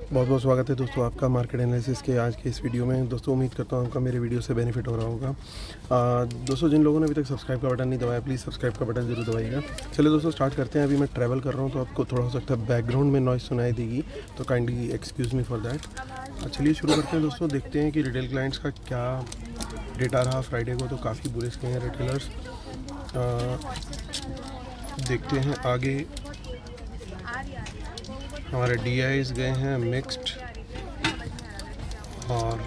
बहुत बहुत स्वागत है दोस्तों आपका मार्केट एनालिसिस के आज के इस वीडियो में। दोस्तों उम्मीद करता हूँ आपका मेरे वीडियो से बेनिफिट हो रहा होगा। दोस्तों जिन लोगों ने अभी तक सब्सक्राइब का बटन नहीं दबाया प्लीज़ सब्सक्राइब का बटन ज़रूर दबाइएगा। चलिए दोस्तों स्टार्ट करते हैं। अभी मैं ट्रैवल कर रहा हूँ तो आपको थोड़ा हो सकता है बैकग्राउंड में नॉइज़ सुनाई देगी, तो kindly excuse me for that. चलिए शुरू करते हैं दोस्तों। देखते हैं कि रिटेल क्लाइंट्स का क्या डेटा रहा फ्राइडे को। तो काफ़ी बुलिश गए हैं रिटेलर्स। देखते हैं आगे। हमारे DIs गए हैं मिक्स्ड, और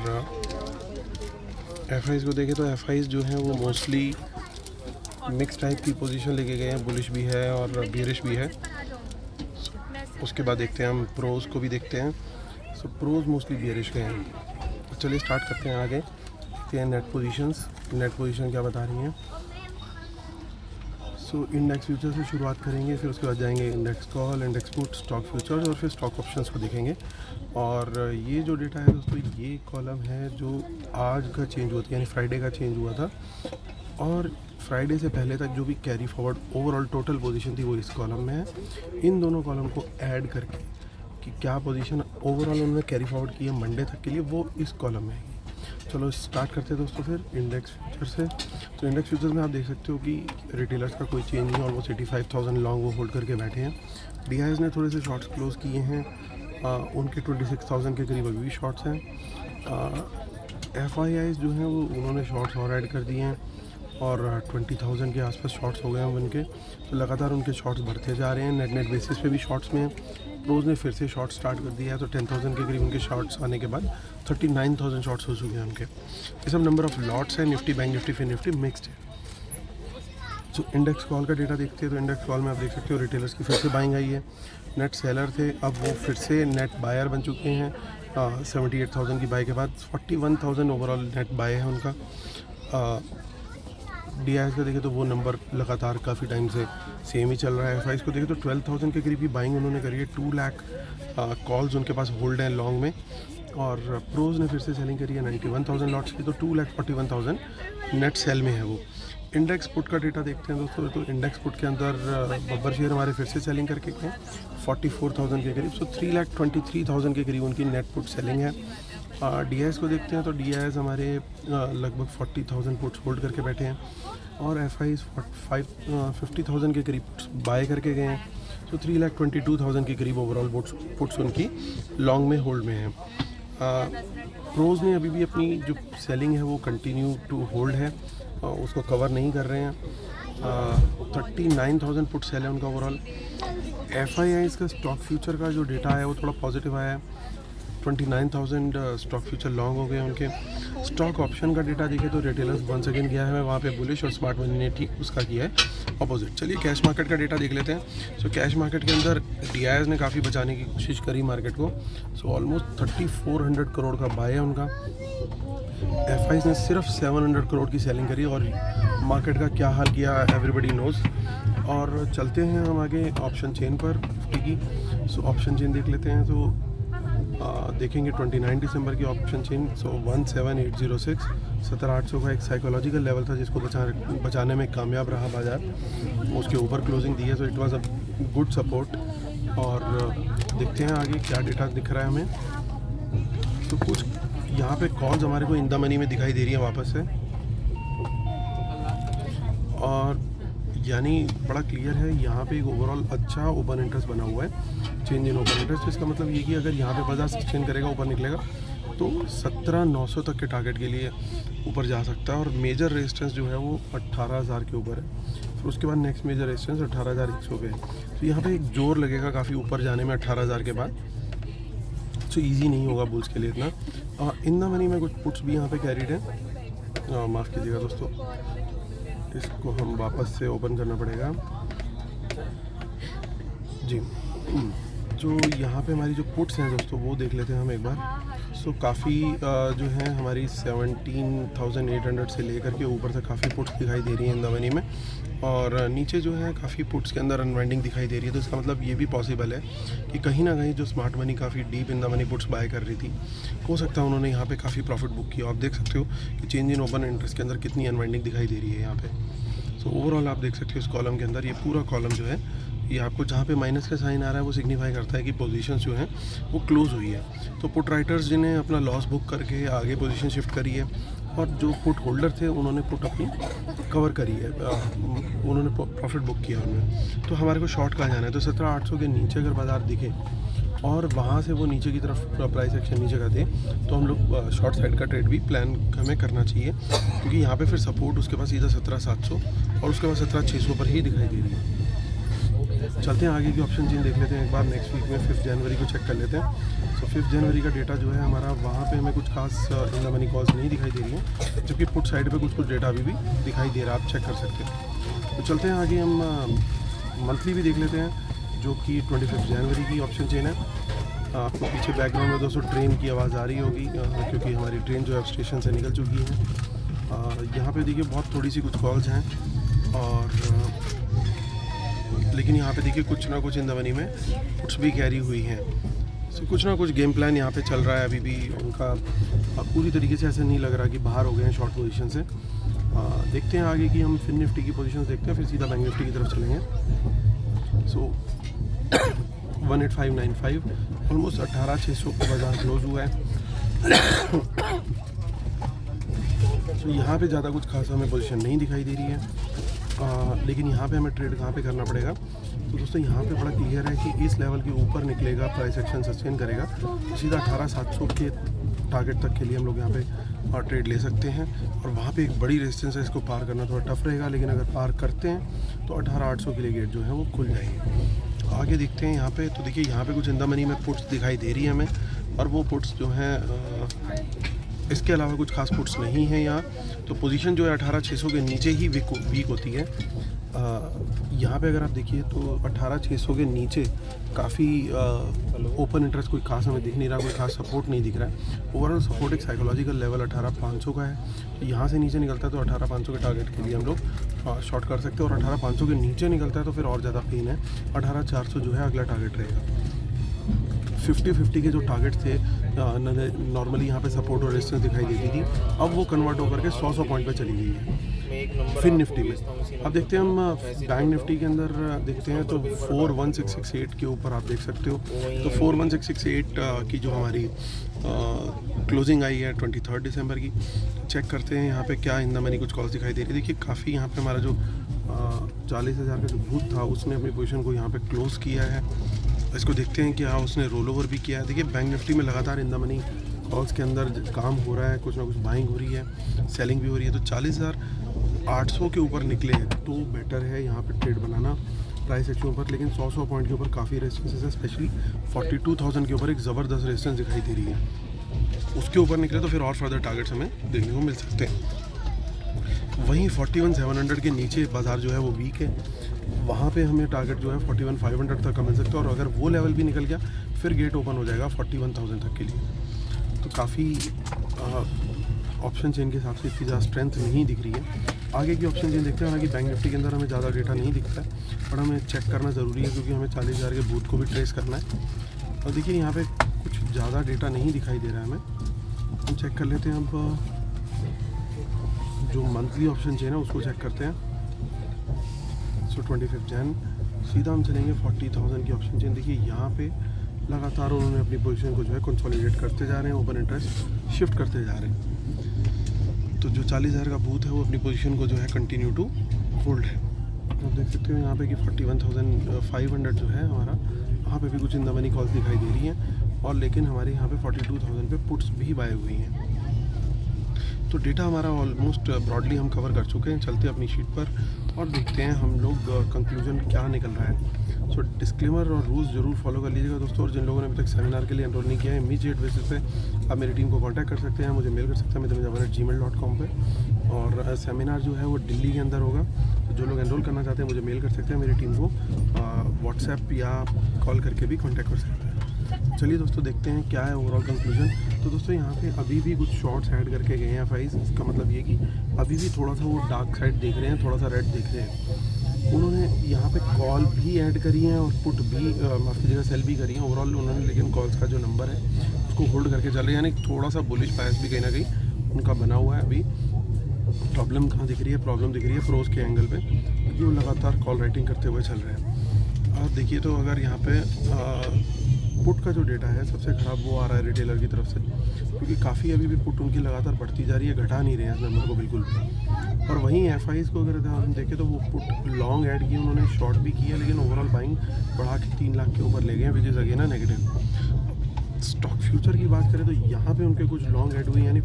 FIs को देखें तो FIs जो हैं वो मोस्टली मिक्स टाइप की पोजीशन लेके गए हैं, बुलिश भी है और बेरिश भी है। उसके बाद देखते हैं हम प्रोज को भी देखते हैं। सो प्रोज मोस्टली बेरिश गए हैं। चलिए स्टार्ट करते हैं आगे। देखते हैं नेट पोजीशन क्या बता रही हैं। सो इंडेक्स फ्यूचर से शुरुआत करेंगे, फिर उसके बाद जाएंगे index call, index put, stock futures और फिर स्टॉक ऑप्शंस को देखेंगे। और ये जो डेटा है दोस्तों, ये कॉलम है जो आज का चेंज हुआ था, यानी फ्राइडे का चेंज हुआ था। और फ्राइडे से पहले तक जो भी carry forward overall total position थी वो इस कॉलम में है। इन दोनों कॉलम को ऐड करके कि क्या पोजीशन ओवरऑल उन्होंने कैरी फॉरवर्ड की है मंडे तक के लिए, वो इस कॉलम में है। चलो स्टार्ट करते हैं दोस्तों फिर इंडेक्स फ्यूचर से। तो इंडेक्स फ्यूचर्स में आप देख सकते हो कि रिटेलर्स का कोई चेंज नहीं, ऑलमोस्ट 85,000 लॉन्ग वो होल्ड करके बैठे हैं। DIs ने थोड़े से शॉर्ट्स क्लोज किए हैं, उनके 26,000 के करीब अभी भी शॉर्ट्स हैं। FIIs जो हैं वो उन्होंने शॉर्ट्स और ऐड कर दिए हैं और 20,000 के आसपास शॉर्ट्स हो गए हैं उनके। तो लगातार उनके शॉर्ट्स बढ़ते जा रहे हैं, नेट बेसिस पे भी शॉर्ट्स में। प्रोज ने फिर से शॉर्ट स्टार्ट कर दिया है, तो 10,000 के करीब उनके शॉर्ट्स आने के बाद 39,000 शॉर्ट्स हो चुके हैं उनके। ये सब नंबर ऑफ लॉट्स हैं। निफ्टी, बैंक निफ्टी, फिर निफ्टी मिक्स्ड है। तो इंडेक्स कॉल का डेटा देखते हैं। तो इंडेक्स कॉल में आप देख सकते हो रिटेलर्स की फिर से बाइंग आई है। नेट सेलर थे, अब वो फिर से नेट बायर बन चुके हैं। 78,000 की बाई के बाद 41,000 ओवरऑल नेट बाय है उनका। DIs को देखें तो वो नंबर लगातार काफ़ी टाइम से सेम ही चल रहा है। FIs को देखें तो 12,000 के करीब की बाइंग उन्होंने करी है। 2 लाख कॉल्स उनके पास होल्ड हैं लॉन्ग में। और प्रोज ने फिर से सेलिंग करी है 91,000 लॉट्स की, तो 2,41,000 नेट सेल में है वो। इंडेक्स पुट का डेटा देखते हैं दोस्तों। तो इंडेक्स पुट के अंदर बब्बर शेयर हमारे फिर से सेलिंग करके गए 44,000 के करीब। सो 3,23,000 के करीब उनकी नेट पुट सेलिंग है। DIs को देखते हैं तो DIs हमारे लगभग 40,000 पुट्स होल्ड करके बैठे हैं और FIs 50,000 के करीब बाय करके गए हैं। तो 3,22,000 के करीब ओवरऑल पुट्स उनकी लॉन्ग में होल्ड में हैं। प्रोज ने अभी भी अपनी जो सेलिंग है वो कंटिन्यू टू होल्ड है, उसको कवर नहीं कर रहे हैं। 39,000 पुट सेल है उनका ओवरऑल। FIIs का स्टॉक फ्यूचर का जो डेटा है वो थोड़ा पॉजिटिव आया है। 29,000 स्टॉक फ्यूचर लॉन्ग हो गए उनके। स्टॉक ऑप्शन का डेटा देखें तो रिटेलर्स वंस अगेन गया है वहाँ पे बुलिश, और स्मार्ट मनी ने ठीक उसका किया है अपोजिट। चलिए कैश मार्केट का डेटा देख लेते हैं। सो कैश मार्केट के अंदर DIs ने काफ़ी बचाने की कोशिश करी मार्केट को। सो ऑलमोस्ट 3,400 करोड़ का बाय है उनका। FIs ने सिर्फ 700 करोड़ की सेलिंग करी, और मार्केट का क्या हाल किया एवरीबडी नोज़। और चलते हैं हम आगे ऑप्शन चेन पर निफ्टी की। सो ऑप्शन चेन देख लेते हैं। तो देखेंगे 29 दिसंबर की ऑप्शन चेन। सो 17,806 17,800 का एक साइकोलॉजिकल लेवल था जिसको बचाने में कामयाब रहा बाजार, उसके ऊपर क्लोजिंग दी है। So it was a good support. और देखते हैं आगे क्या डेटा दिख रहा है हमें। तो कुछ यहाँ पे कॉल्स हमारे को इन द मनी में दिखाई दे रही है वापस से, और यानी बड़ा क्लियर है यहाँ पे एक ओवरऑल अच्छा ओपन इंटरेस्ट बना हुआ है, चेंज इन ओपन इंटरेस्ट। इसका मतलब ये कि अगर यहाँ पे बाजार सस्टेन करेगा, ऊपर निकलेगा, तो 17,900 तक के टारगेट के लिए ऊपर जा सकता है। और मेजर रेजिस्टेंस जो है वो 18,000 के ऊपर है। फिर उसके बाद नेक्स्ट मेजर रेजिस्टेंस 18,100 पे है। तो यहाँ पे एक जोर लगेगा काफ़ी ऊपर जाने में 18,000 के बाद। तो ईजी नहीं होगा बुल्स के लिए इतना। इन द मनी में कुछ पुट्स भी यहाँ पे कैरीड है। माफ़ कीजिएगा दोस्तों, इसको हम वापस से ओपन करना पड़ेगा जी। जो यहाँ पे हमारी जो पुट्स हैं दोस्तों वो देख लेते हैं हम एक बार। सो काफ़ी जो है हमारी 17,800 से लेकर के ऊपर तक काफ़ी पुट्स दिखाई दे रही हैं इन द मनी में, और नीचे जो है काफ़ी पुट्स के अंदर अनवाइंडिंग दिखाई दे रही है। तो इसका मतलब ये भी पॉसिबल है कि कहीं ना कहीं जो स्मार्ट मनी काफ़ी deep in the money puts buy कर रही थी, हो सकता है उन्होंने यहाँ पे काफ़ी प्रॉफिट बुक किया। आप देख सकते हो कि चेंज इन ओपन इंटरेस्ट के अंदर कितनी अनवाइंडिंग दिखाई दे रही है यहाँ पे। सो ओवरऑल आप देख सकते हो इस कॉलम के अंदर, ये पूरा कॉलम जो है ये आपको जहाँ पे माइनस का साइन आ रहा है वो सिग्निफाई करता है कि पोजीशन जो हैं वो क्लोज हुई है। तो पुट राइटर्स जिन्हें अपना लॉस बुक करके आगे पोजीशन शिफ्ट करी है, और जो पुट होल्डर थे उन्होंने पुट अपनी कवर करी है, उन्होंने प्रॉफिट बुक किया उनमें। तो हमारे को शॉर्ट कहाँ जाना है, तो 17,800 के नीचे अगर बाज़ार दिखे और वहाँ से वो नीचे की तरफ प्राइस एक्शन नीचे का दे, तो हम लोग शॉर्ट साइड का ट्रेड भी प्लान हमें करना चाहिए, क्योंकि यहाँ पे फिर सपोर्ट उसके पास सीधा 17,700 और उसके बाद 17,600 पर ही दिखाई दे रही है। चलते हैं आगे की ऑप्शन चेन देख लेते हैं एक बार। नेक्स्ट वीक में 5 जनवरी को चेक कर लेते हैं। तो 5 जनवरी का डेटा जो है हमारा, वहाँ पे हमें कुछ खास इन द मनी कॉल्स नहीं दिखाई दे रही है, जबकि पुट साइड पे कुछ डेटा अभी भी दिखाई दे रहा है, आप चेक कर सकते हैं। तो चलते हैं आगे, हम मंथली भी देख लेते हैं, जो कि 25 जनवरी की ऑप्शन चेन है। आपको पीछे बैकग्राउंड में दोस्तों ट्रेन की आवाज़ आ रही होगी, क्योंकि हमारी ट्रेन जो है स्टेशन से निकल चुकी है। यहाँ पे देखिए बहुत थोड़ी सी कुछ कॉल्स हैं, और लेकिन यहाँ पे देखिए कुछ ना कुछ इन द मनी में पुट्स भी कैरी हुई हैं। सो कुछ ना कुछ गेम प्लान यहाँ पे चल रहा है अभी भी उनका। पूरी तरीके से ऐसे नहीं लग रहा कि बाहर हो गए हैं शॉर्ट पोजीशन से। देखते हैं आगे कि हम फिन निफ्टी की पोजीशन देखते हैं, फिर सीधा बैंक निफ्टी की तरफ चलेंगे। सो 18,595 ऑलमोस्ट 18,600 को बाजार क्लोज हुआ है। तो यहाँ पे ज़्यादा कुछ खास हमें पोजीशन नहीं दिखाई दे रही है, लेकिन यहाँ पे हमें ट्रेड कहाँ पे करना पड़ेगा, तो दोस्तों यहाँ पे बड़ा क्लियर है कि इस लेवल के ऊपर निकलेगा, प्राइस एक्शन सस्टेन करेगा, तो सीधा 18,700 के टारगेट तक के लिए हम लोग यहाँ पे ट्रेड ले सकते हैं। और वहाँ पे एक बड़ी रेजिस्टेंस है, इसको पार करना थोड़ा टफ रहेगा, लेकिन अगर पार करते हैं तो 18,800 के लिए गेट जो है वो खुल जाएगी। आगे देखते हैं यहाँ पे, तो देखिए यहाँ पे कुछ इन द मनी में पुट्स दिखाई दे रही है हमें, और वो पुट्स जो हैं इसके अलावा कुछ खास पुट्स नहीं है यहाँ। तो पोजीशन जो है 18,600 के नीचे ही वीक होती है। यहाँ पे अगर आप देखिए तो 18,600 के नीचे काफ़ी ओपन इंटरेस्ट कोई खास हमें दिख नहीं रहा, कोई खास सपोर्ट नहीं दिख रहा है। ओवरऑल सपोर्ट एक साइकोलॉजिकल लेवल 18,500 का है। तो यहाँ से नीचे निकलता है तो 18,500 के टारगेट के लिए हम लोग शॉर्ट कर सकते हैं, और 18,500 के नीचे निकलता है तो फिर और ज़्यादा पेन है। 18,400 जो है अगला टारगेट रहेगा। 50-50 के जो टारगेट थे नॉर्मली यहाँ पे सपोर्ट और रेजिस्टेंस दिखाई देती थी, अब वो कन्वर्ट होकर के 100 पॉइंट पे चली गई है फिन निफ्टी में। अब देखते हैं हम बैंक निफ्टी के अंदर देखते हैं, तो 41668 के ऊपर आप देख सकते हो। तो 41668 की जो हमारी क्लोजिंग आई है 23 दिसंबर की, चेक करते हैं यहाँ पे क्या इन द मनी कुछ कॉल्स दिखाई दे रही है। देखिए काफ़ी यहाँ पे हमारा जो 40,000 का जो भूत था उसने अपनी पोजीशन को यहाँ पे क्लोज किया है। इसको देखते हैं कि हाँ उसने रोल ओवर भी किया है। देखिए बैंक निफ्टी में लगातार इन द मनी कॉल्स के अंदर काम हो रहा है, कुछ ना कुछ बाइंग हो रही है, सेलिंग भी हो रही है। तो 40,800 के ऊपर निकले तो बेटर है यहाँ पे ट्रेड बनाना प्राइस एक्शन पर, लेकिन 100 पॉइंट के ऊपर काफ़ी रेजिस्टेंस है, स्पेशली 42,000 के ऊपर एक ज़बरदस्त रेजिस्टेंस दिखाई दे रही है। उसके ऊपर निकले तो फिर और फर्दर टारगेट्स हमें देखने को मिल सकते हैं। वहीं 41,700 के नीचे बाज़ार जो है वो वीक है, वहाँ पे हमें टारगेट जो है 41,500 तक का मिल सकता है, और अगर वो लेवल भी निकल गया फिर गेट ओपन हो जाएगा 41,000 तक के लिए। तो काफ़ी ऑप्शन चेन के हिसाब से इतनी ज़्यादा स्ट्रेंथ नहीं दिख रही है। आगे की ऑप्शन चेन देखते हैं। हालांकि बैंक निफ्टी के अंदर हमें ज़्यादा डेटा नहीं दिखता है, और हमें चेक करना ज़रूरी है क्योंकि हमें 40,000 के बूथ को भी ट्रेस करना है। और देखिए यहाँ पे कुछ ज़्यादा डेटा नहीं दिखाई दे रहा है हमें। हम चेक कर लेते हैं अब जो मंथली ऑप्शन चेन है उसको चेक करते हैं। सो 25 जन सीधा हम चलेंगे 40,000 की ऑप्शन चेन। देखिए यहाँ पे लगातार उन्होंने अपनी पोजीशन को जो है कंसोलिडेट करते जा रहे हैं, ओपन इंटरेस्ट शिफ्ट करते जा रहे हैं। तो जो 40,000 का बूथ है वो अपनी पोजीशन को जो है कंटिन्यू टू होल्ड है। आप देख सकते हो यहाँ पे कि 41,500 जो है हमारा, वहाँ पे भी कुछ इन द मनी कॉल्स दिखाई दे रही हैं, और लेकिन हमारे यहाँ पे 42,000 पे पुट्स भी बाय हुई हैं। तो डेटा हमारा ऑलमोस्ट ब्रॉडली हम कवर कर चुके हैं। चलते हैं अपनी शीट पर और देखते हैं हम लोग कंक्लूजन क्या निकल रहा है। सो डिस्क्लेमर और रूल्स ज़रूर फॉलो कर लीजिएगा दोस्तों, और जिन लोगों ने अभी तक सेमिनार के लिए एनरोल नहीं किया है, इमीडिएट बेसिस पे आप मेरी टीम को कांटेक्ट कर सकते हैं, मुझे मेल कर सकते हैं mithamjavan@gmail.com पे। और सेमिनार जो है वो दिल्ली के अंदर होगा, तो जो लोग एनरोल करना चाहते हैं मुझे मेल कर सकते हैं, मेरी टीम को व्हाट्सएप या कॉल करके भी कॉन्टैक्ट कर सकते हैं। चलिए दोस्तों देखते हैं क्या है ओवरऑल कंक्लूजन। तो दोस्तों यहाँ पे अभी भी कुछ शॉर्ट्स ऐड करके गए हैं FIs, इसका मतलब ये कि अभी भी थोड़ा सा वो डार्क साइड देख रहे हैं, थोड़ा सा रेड देख रहे हैं। उन्होंने यहाँ पे कॉल भी ऐड करी है और पुट भी माफ़ कीजिएगा सेल भी करी है ओवरऑल उन्होंने, लेकिन कॉल्स का जो नंबर है उसको होल्ड करके चल रहे हैं, यानी थोड़ा सा बुलिश बायस भी कहीं ना कहीं उनका बना हुआ है। अभी प्रॉब्लम कहाँ दिख रही है? प्रॉब्लम दिख रही है प्रोज के एंगल पे, क्योंकि वो लगातार कॉल राइटिंग करते हुए चल रहे हैं। देखिए तो अगर यहाँ पे पुट का जो डेटा है सबसे ख़राब वो आ रहा है रिटेलर की तरफ से, क्योंकि काफ़ी अभी भी पुट उनकी लगातार बढ़ती जा रही है, घटा नहीं रहे हैं इस नंबर को बिल्कुल भी। और वहीं एफआईज को अगर हम देखें तो वो पुट लॉन्ग ऐड किए उन्होंने, शॉर्ट भी किया, लेकिन ओवरऑल बाइंग बढ़ा के 3 लाख के ऊपर ले गए हैं, विच इज़ अगेन ना नेगेटिव। स्टॉक फ्यूचर की बात करें तो यहाँ पे उनके कुछ लॉन्ग ऐड हुए, यानी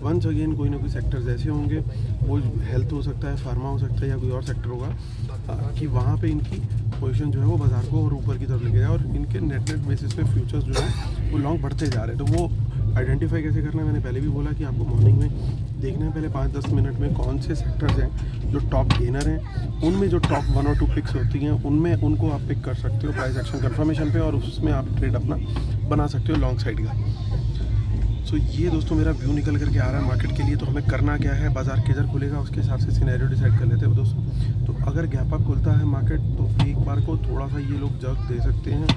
वंस अगेन कोई ना कोई सेक्टर्स ऐसे होंगे, वो हेल्थ हो सकता है, फार्मा हो सकता है, या कोई और सेक्टर होगा कि वहाँ पे इनकी पोजीशन जो है वो बाज़ार को और ऊपर की तरफ लेके जाए, और इनके नेट बेसिस पे फ्यूचर्स जो है वो लॉन्ग बढ़ते जा रहे हैं। तो वो आइडेंटिफाई कैसे करना है, मैंने पहले भी बोला कि आपको मॉर्निंग में देखना है पहले 5-10 मिनट में कौन से सेक्टर्स हैं जो टॉप गेनर हैं, उनमें जो टॉप 1 और 2 पिक्स होती हैं उनमें उनको आप पिक कर सकते हो प्राइस एक्शन कंफर्मेशन पे, और उसमें आप ट्रेड अपना बना सकते हो लॉन्ग साइड का। सो ये दोस्तों मेरा व्यू निकल करके आ रहा है मार्केट के लिए। तो हमें करना क्या है, बाजार किधर खुलेगा उसके हिसाब से सिनेरियो डिसाइड कर लेते हैं दोस्तों। तो अगर गैप अप खुलता है मार्केट तो एक बार को थोड़ा सा ये लोग जग दे सकते हैं,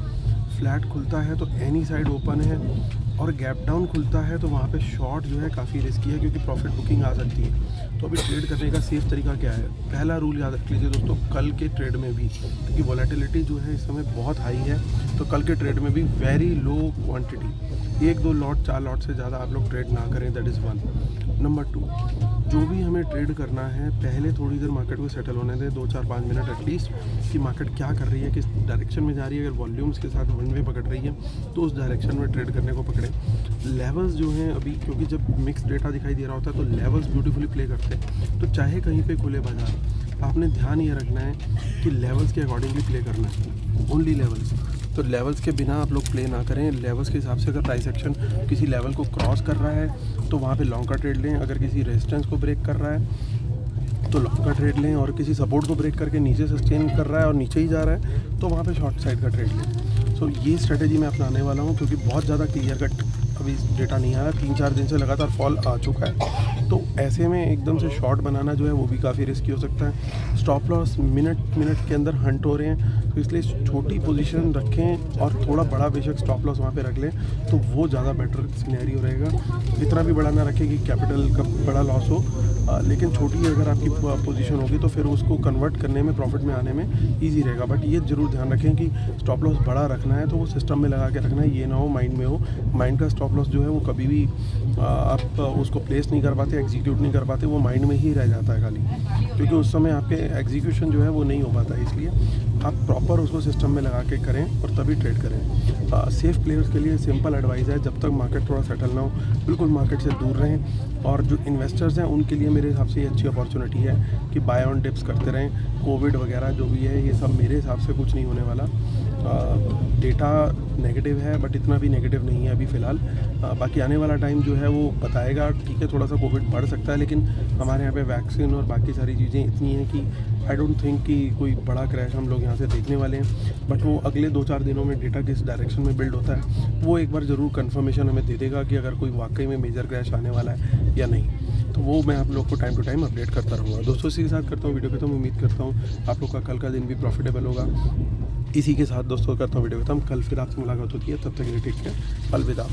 फ्लैट खुलता है तो एनी साइड ओपन है, और गैप डाउन खुलता है तो वहाँ पे शॉर्ट जो है काफ़ी रिस्की है, क्योंकि प्रॉफिट बुकिंग आ सकती है। तो अभी ट्रेड करने का सेफ तरीका क्या है, पहला रूल याद रख लीजिए दोस्तों, कल के ट्रेड में भी, क्योंकि वॉलेटिलिटी जो है इस समय बहुत हाई है, तो कल के ट्रेड में भी very low quantity, 1-2 lot 4 lot से ज़्यादा आप लोग ट्रेड ना करें, दैट इज़ 1। नंबर 2, जो भी हमें ट्रेड करना है पहले थोड़ी देर मार्केट को सेटल होने दें, 2-4-5 मिनट एटलीस्ट, कि मार्केट क्या कर रही है, किस डायरेक्शन में जा रही है। अगर वॉल्यूम्स के साथ वन वे पकड़ रही है तो उस डायरेक्शन में ट्रेड करने को पकड़ें। लेवल्स जो हैं अभी, क्योंकि जब मिक्स डेटा दिखाई दे रहा होता है तो लेवल्स ब्यूटीफुली प्ले करते हैं, तो चाहे कहीं पे खुले बाजार, आपने ध्यान ये रखना है कि लेवल्स के अकॉर्डिंगली प्ले करना है, ओनली लेवल्स। तो लेवल्स के बिना आप लोग प्ले ना करें, लेवल्स के हिसाब से अगर प्राइस एक्शन किसी लेवल को क्रॉस कर रहा है तो वहाँ पे लॉन्ग का ट्रेड लें, अगर किसी रेजिस्टेंस को ब्रेक कर रहा है तो लॉन्ग का ट्रेड लें, और किसी सपोर्ट को ब्रेक करके नीचे सस्टेन कर रहा है और नीचे ही जा रहा है तो वहाँ पे शॉर्ट साइड का ट्रेड लें। सो ये स्ट्रेटेजी मैं अपनाने वाला हूँ, क्योंकि बहुत ज़्यादा क्लियर कट अभी डेटा नहीं आया, 3-4 दिन से लगातार फॉल आ चुका है, तो ऐसे में एकदम से शॉर्ट बनाना जो है वो भी काफ़ी रिस्की हो सकता है। स्टॉप लॉस मिनट के अंदर हंट हो रहे हैं, तो इसलिए छोटी पोजीशन रखें और थोड़ा बड़ा बेशक स्टॉप लॉस वहाँ पे रख लें, तो वो ज़्यादा बेटर सिनेरियो रहेगा। इतना भी बड़ा ना रखें कि कैपिटल का बड़ा लॉस हो, लेकिन छोटी अगर आपकी पोजीशन होगी तो फिर उसको कन्वर्ट करने में, प्रॉफिट में आने में ईजी रहेगा। बट ये ज़रूर ध्यान रखें कि स्टॉप लॉस बड़ा रखना है तो वो सिस्टम में लगा के रखना है, ये ना हो माइंड में हो। माइंड का स्टॉप लॉस जो है वो कभी भी आप उसको प्लेस नहीं कर पाते, एग्जीक्यूट नहीं कर पाते, वो माइंड में ही रह जाता है खाली, क्योंकि उस समय आपके एग्जीक्यूशन जो है वो नहीं हो पाता है। इसलिए आप प्रॉपर उसको सिस्टम में लगा के करें और तभी ट्रेड करें। सेफ प्लेयर्स के लिए सिंपल एडवाइस है, जब तक मार्केट थोड़ा सेटल ना हो बिल्कुल मार्केट से दूर रहें, और जो इन्वेस्टर्स हैं उनके लिए मेरे हिसाब से ये अच्छी अपॉर्चुनिटी है कि बाय ऑन डिप्स करते रहें। कोविड वगैरह जो भी है ये सब मेरे हिसाब से कुछ नहीं होने वाला। डेटा नेगेटिव है बट इतना भी नेगेटिव नहीं है अभी फ़िलहाल। बाकी आने वाला टाइम जो है वो बताएगा। ठीक है, थोड़ा सा कोविड बढ़ सकता है, लेकिन हमारे यहाँ पे वैक्सीन और बाकी सारी चीज़ें इतनी हैं कि आई डोंट थिंक कि कोई बड़ा क्रैश हम लोग यहाँ से देखने वाले हैं। बट वो अगले 2-4 दिनों में डेटा किस डायरेक्शन में बिल्ड होता है वो एक बार ज़रूर कन्फर्मेशन हमें दे देगा कि अगर कोई वाकई में मेजर क्रैश आने वाला है या नहीं। तो वो मैं आप लोग को टाइम टू टाइम अपडेट करता रहूँगा। दोस्तों इसी के साथ करता हूँ वीडियो खत्म। उम्मीद करता हूँ आप लोग का कल का दिन भी प्रॉफिटेबल होगा। इसी के साथ दोस्तों करता हूँ वीडियो खत्म। कल फिर आपसे मुलाकात होती है, तब तक के लिए टेक केयर, अलविदा।